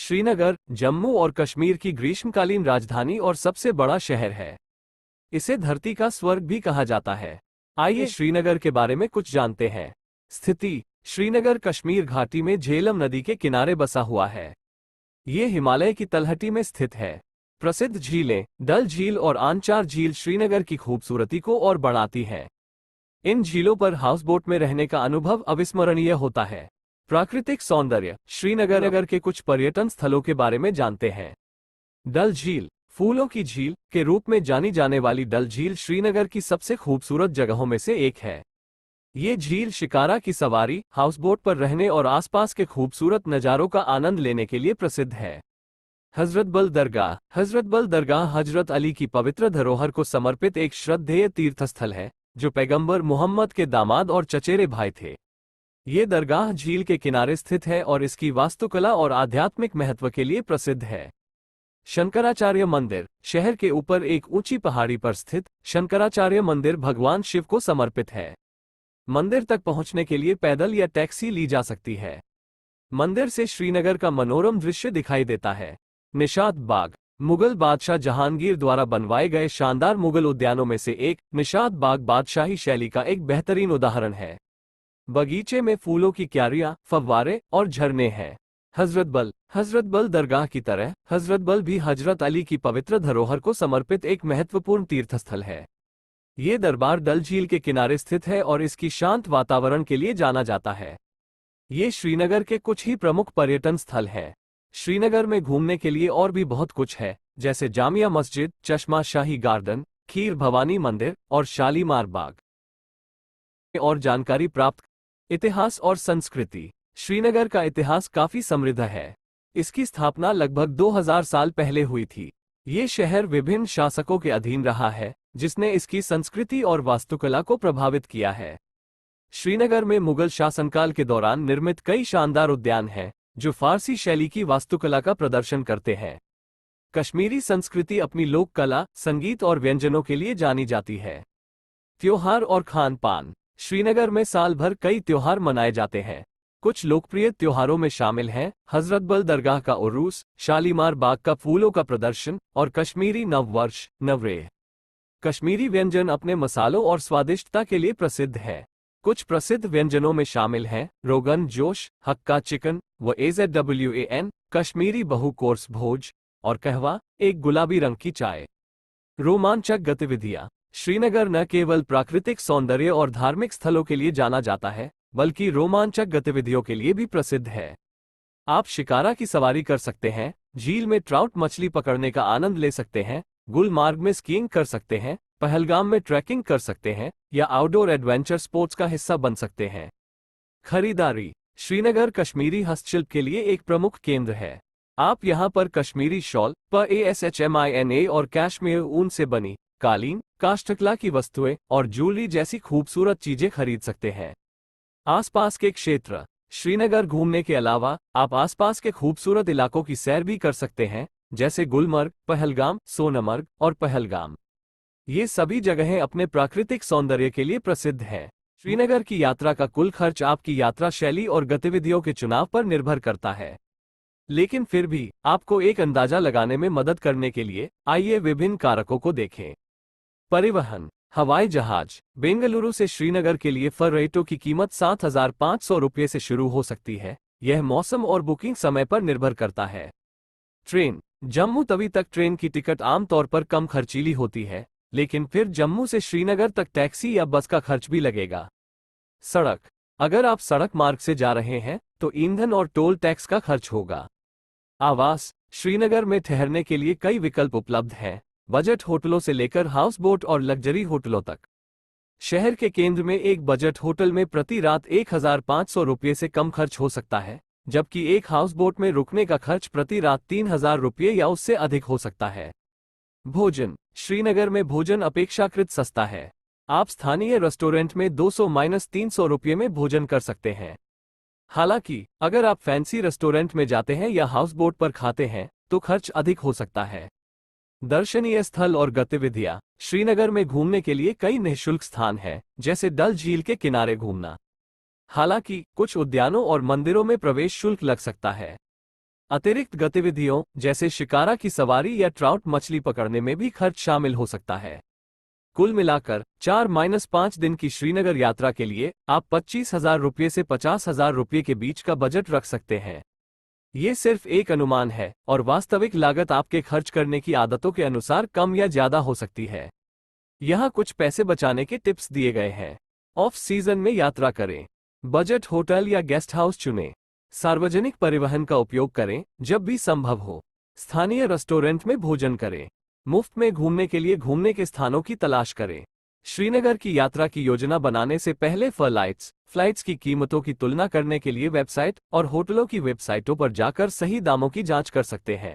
श्रीनगर जम्मू और कश्मीर की ग्रीष्मकालीन राजधानी और सबसे बड़ा शहर है। इसे धरती का स्वर्ग भी कहा जाता है। आइए श्रीनगर के बारे में कुछ जानते हैं। स्थिति: श्रीनगर कश्मीर घाटी में झेलम नदी के किनारे बसा हुआ है। ये हिमालय की तलहटी में स्थित है। प्रसिद्ध झीलें डल झील और आंचार झील श्रीनगर की खूबसूरती को और बढ़ाती हैं। इन झीलों पर हाउसबोट में रहने का अनुभव अविस्मरणीय होता है। प्राकृतिक सौंदर्य: श्रीनगर के कुछ पर्यटन स्थलों के बारे में जानते हैं। डल झील फूलों की झील के रूप में जानी जाने वाली डल झील श्रीनगर की सबसे खूबसूरत जगहों में से एक है। ये झील शिकारा की सवारी, हाउसबोट पर रहने और आसपास के खूबसूरत नज़ारों का आनंद लेने के लिए प्रसिद्ध है। हजरत बल दरगाह हजरत अली की पवित्र धरोहर को समर्पित एक श्रद्धेय तीर्थस्थल है, जो पैगंबर मोहम्मद के दामाद और चचेरे भाई थे। ये दरगाह झील के किनारे स्थित है और इसकी वास्तुकला और आध्यात्मिक महत्व के लिए प्रसिद्ध है। शंकराचार्य मंदिर शहर के ऊपर एक ऊंची पहाड़ी पर स्थित शंकराचार्य मंदिर भगवान शिव को समर्पित है। मंदिर तक पहुंचने के लिए पैदल या टैक्सी ली जा सकती है। मंदिर से श्रीनगर का मनोरम दृश्य दिखाई देता है। निशात बाग मुगल बादशाह जहांगीर द्वारा बनवाए गए शानदार मुगल उद्यानों में से एक निशात बाग बादशाही शैली का एक बेहतरीन उदाहरण है। बगीचे में फूलों की क्यारियां, फव्वारे और झरने हैं। हजरत बल दरगाह की तरह हजरत बल भी हजरत अली की पवित्र धरोहर को समर्पित एक महत्वपूर्ण तीर्थस्थल है। ये दरबार डल झील के किनारे स्थित है और इसकी शांत वातावरण के लिए जाना जाता है। ये श्रीनगर के कुछ ही प्रमुख पर्यटन स्थल हैं। श्रीनगर में घूमने के लिए और भी बहुत कुछ है, जैसे जामिया मस्जिद, चश्मा शाही गार्डन, खीर भवानी मंदिर और शालीमार बाग। और जानकारी प्राप्त। इतिहास और संस्कृति: श्रीनगर का इतिहास काफी समृद्ध है। इसकी स्थापना लगभग 2000 साल पहले हुई थी। ये शहर विभिन्न शासकों के अधीन रहा है, जिसने इसकी संस्कृति और वास्तुकला को प्रभावित किया है। श्रीनगर में मुगल शासनकाल के दौरान निर्मित कई शानदार उद्यान हैं, जो फारसी शैली की वास्तुकला का प्रदर्शन करते हैं। कश्मीरी संस्कृति अपनी लोक कला, संगीत और व्यंजनों के लिए जानी जाती है। त्योहार और खान पान: श्रीनगर में साल भर कई त्योहार मनाए जाते हैं। कुछ लोकप्रिय त्योहारों में शामिल हैं हजरत बल दरगाह का उरूस, शालीमार बाग का फूलों का प्रदर्शन और कश्मीरी नववर्ष नवरेह। कश्मीरी व्यंजन अपने मसालों और स्वादिष्टता के लिए प्रसिद्ध है। कुछ प्रसिद्ध व्यंजनों में शामिल हैं रोगन जोश, हक्का चिकन व AZWAN, कश्मीरी बहु कोर्स भोज और कहवा, एक गुलाबी रंग की चाय। रोमांचक गतिविधियां: श्रीनगर न केवल प्राकृतिक सौंदर्य और धार्मिक स्थलों के लिए जाना जाता है, बल्कि रोमांचक गतिविधियों के लिए भी प्रसिद्ध है। आप शिकारा की सवारी कर सकते हैं, झील में ट्राउट मछली पकड़ने का आनंद ले सकते हैं, गुलमार्ग में स्कीइंग कर सकते हैं, पहलगाम में ट्रैकिंग कर सकते हैं या आउटडोर एडवेंचर स्पोर्ट्स का हिस्सा बन सकते हैं। खरीदारी: श्रीनगर कश्मीरी हस्तशिल्प के लिए एक प्रमुख केंद्र है। आप यहां पर कश्मीरी शॉल, PASHMINA और कैशमेयर ऊन से बनी कालीन, काष्ठकला की वस्तुएं और ज्वेलरी जैसी खूबसूरत चीजें खरीद सकते हैं। आसपास के क्षेत्र: श्रीनगर घूमने के अलावा आप आसपास के खूबसूरत इलाकों की सैर भी कर सकते हैं, जैसे गुलमर्ग, पहलगाम, सोनमर्ग और पहलगाम। ये सभी जगहें अपने प्राकृतिक सौंदर्य के लिए प्रसिद्ध हैं। श्रीनगर की यात्रा का कुल खर्च आपकी यात्रा शैली और गतिविधियों के चुनाव पर निर्भर करता है, लेकिन फिर भी आपको एक अंदाजा लगाने में मदद करने के लिए आइए विभिन्न कारकों को देखें। परिवहन: हवाई जहाज बेंगलुरु से श्रीनगर के लिए फ्लाइटों की कीमत 7500 रुपये से शुरू हो सकती है। यह मौसम और बुकिंग समय पर निर्भर करता है। ट्रेन: जम्मू तवी तक ट्रेन की टिकट आमतौर पर कम खर्चीली होती है, लेकिन फिर जम्मू से श्रीनगर तक टैक्सी या बस का खर्च भी लगेगा। सड़क: अगर आप सड़क मार्ग से जा रहे हैं तो ईंधन और टोल टैक्स का खर्च होगा। आवास: श्रीनगर में ठहरने के लिए कई विकल्प उपलब्ध हैं, बजट होटलों से लेकर हाउसबोट और लग्जरी होटलों तक। शहर के केंद्र में एक बजट होटल में प्रति रात 1500 रुपये से कम खर्च हो सकता है, जबकि एक हाउसबोट में रुकने का खर्च प्रति रात 3000 रुपये या उससे अधिक हो सकता है। भोजन: श्रीनगर में भोजन अपेक्षाकृत सस्ता है। आप स्थानीय रेस्टोरेंट में 200-300 रुपये में भोजन कर सकते हैं। हालांकि अगर आप फैंसी रेस्टोरेंट में जाते हैं या हाउसबोट पर खाते हैं तो खर्च अधिक हो सकता है। दर्शनीय स्थल और गतिविधियां: श्रीनगर में घूमने के लिए कई निःशुल्क स्थान हैं, जैसे डल झील के किनारे घूमना। हालांकि कुछ उद्यानों और मंदिरों में प्रवेश शुल्क लग सकता है। अतिरिक्त गतिविधियों जैसे शिकारा की सवारी या ट्राउट मछली पकड़ने में भी खर्च शामिल हो सकता है। कुल मिलाकर 4-5 दिन की श्रीनगर यात्रा के लिए आप 25,000 रुपये से 50,000 रुपये के बीच का बजट रख सकते हैं। ये सिर्फ एक अनुमान है और वास्तविक लागत आपके खर्च करने की आदतों के अनुसार कम या ज्यादा हो सकती है। यहाँ कुछ पैसे बचाने के टिप्स दिए गए हैं। ऑफ सीजन में यात्रा करें। बजट होटल या गेस्ट हाउस चुनें। सार्वजनिक परिवहन का उपयोग करें जब भी संभव हो। स्थानीय रेस्टोरेंट में भोजन करें। मुफ्त में घूमने के लिए घूमने के स्थानों की तलाश करें। श्रीनगर की यात्रा की योजना बनाने से पहले फ्लाइट्स की कीमतों की तुलना करने के लिए वेबसाइट और होटलों की वेबसाइटों पर जाकर सही दामों की जांच कर सकते हैं।